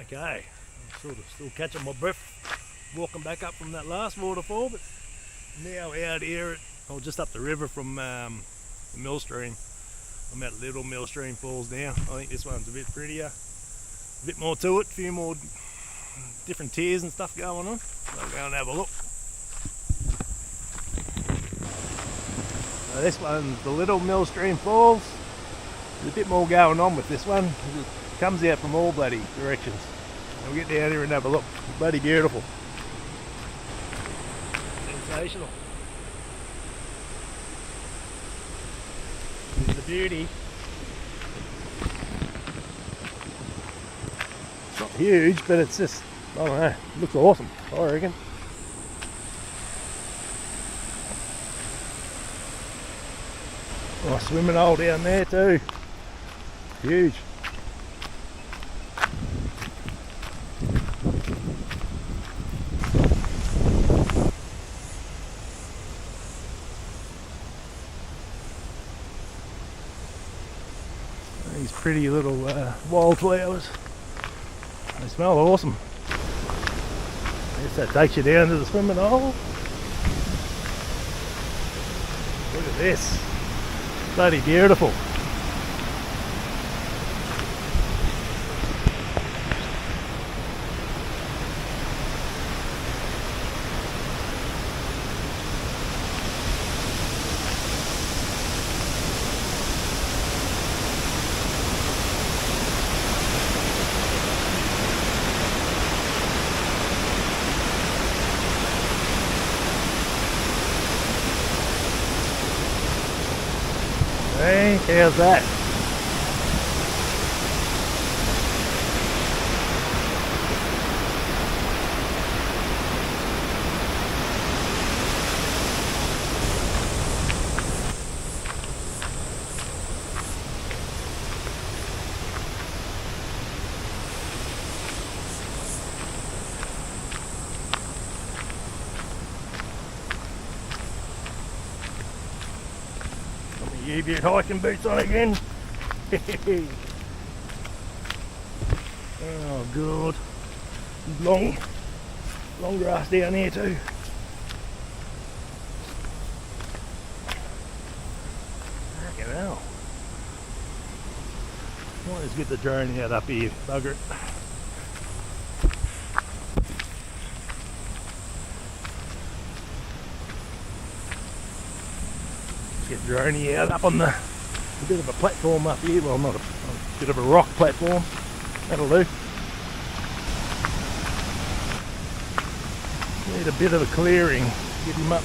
Okay, I'm sort of still catching my breath walking back up from that last waterfall, but now out here, just up the river from the millstream. I'm at Little Millstream Falls now. I think this one's a bit prettier, a bit more to it, a few more different tiers and stuff going on. So I'll go and have a look. So this one's the Little Millstream Falls. There's a bit more going on with this one. It comes out from all bloody directions. We'll get down here and have a look. Bloody beautiful. Sensational. Here's the beauty. It's not huge, but it's just, I don't know, it looks awesome, I reckon. Nice swimming hole down there too. Huge. These pretty little wildflowers. They smell awesome. I guess that takes you down to the swimming hole. Look at this. Bloody beautiful. Hey, how's that? You get hiking boots on again. Oh god. Long grass down here too. Fucking hell. Might just get the drone out up here, bugger it. Get droney out up on a bit of a platform up here. Well, not a bit of a rock platform. That'll do. Need a bit of a clearing. Get him up.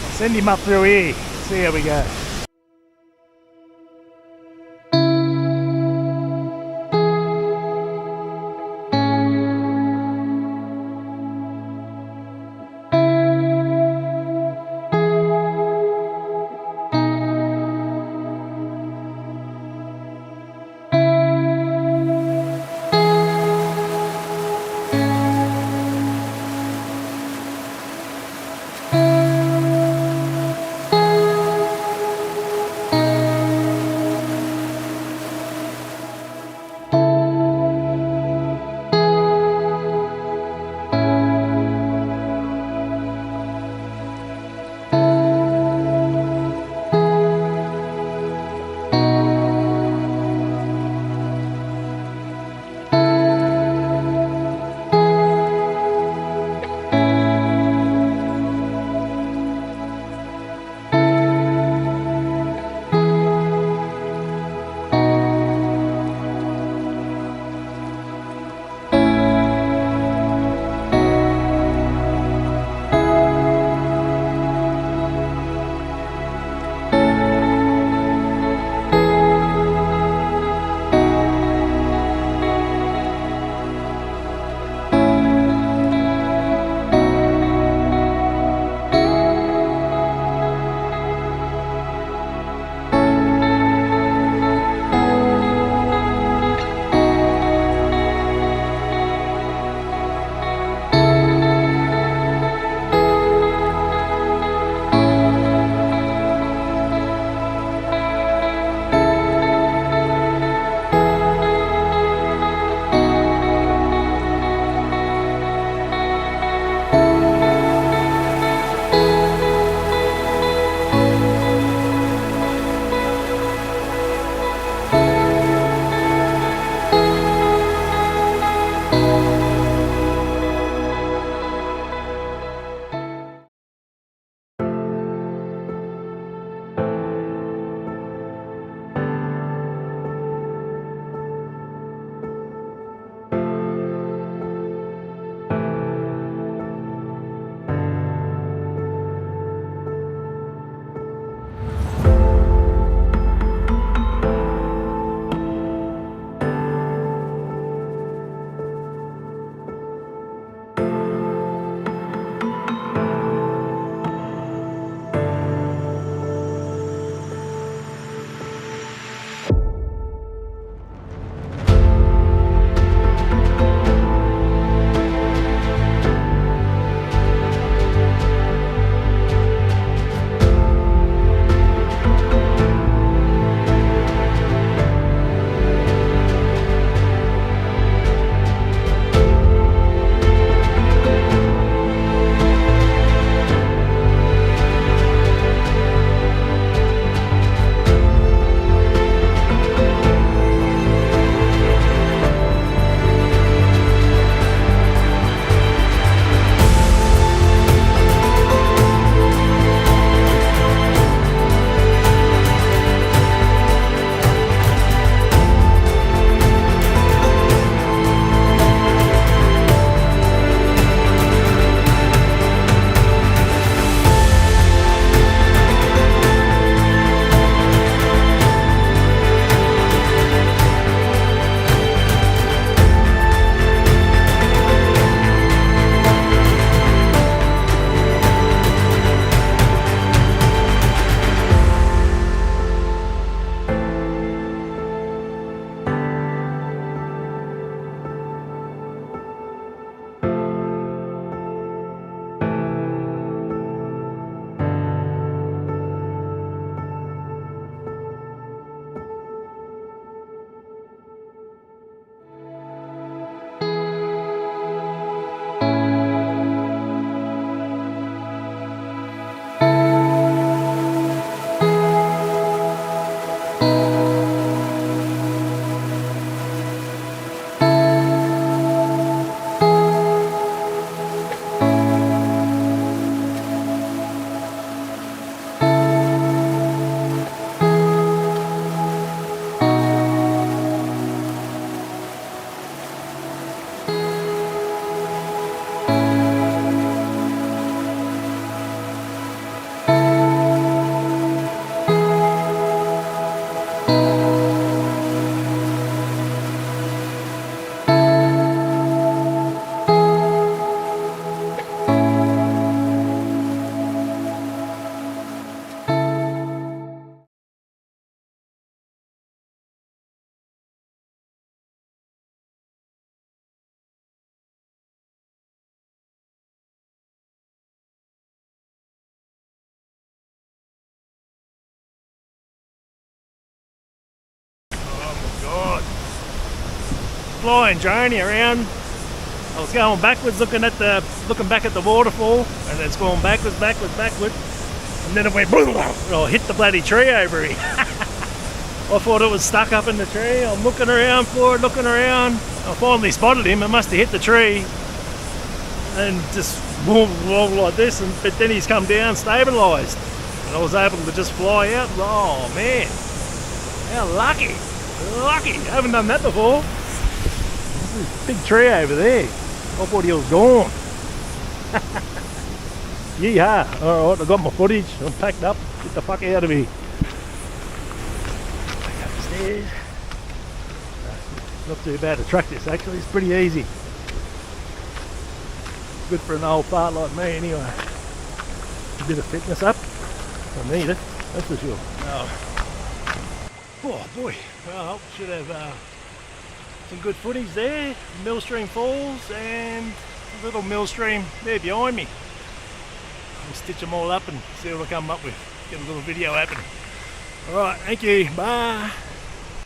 I'll send him up through here. See how we go. flying Joni around. I was going backwards, looking back at the waterfall, and it's going backwards, and then it went boom, and I hit the bloody tree over here. I thought it was stuck up in the tree. I'm looking around for it, I finally spotted him. I must have hit the tree and just boom, like this, but then he's come down stabilised, and I was able to just fly out. Oh man, how lucky! I haven't done that before. There's a big tree over there. I thought he was gone. Yeehaw! Alright, I got my footage. I'm packed up. Get the fuck out of here. Back upstairs. Not too bad to track this actually. It's pretty easy. Good for an old fart like me anyway. A bit of fitness up. I need it, that's for sure. Oh boy, well, should have some good footage there. Millstream Falls and a little millstream there behind me. I'll stitch them all up and see what I come up with. Get a little video happening. Alright, thank you, bye.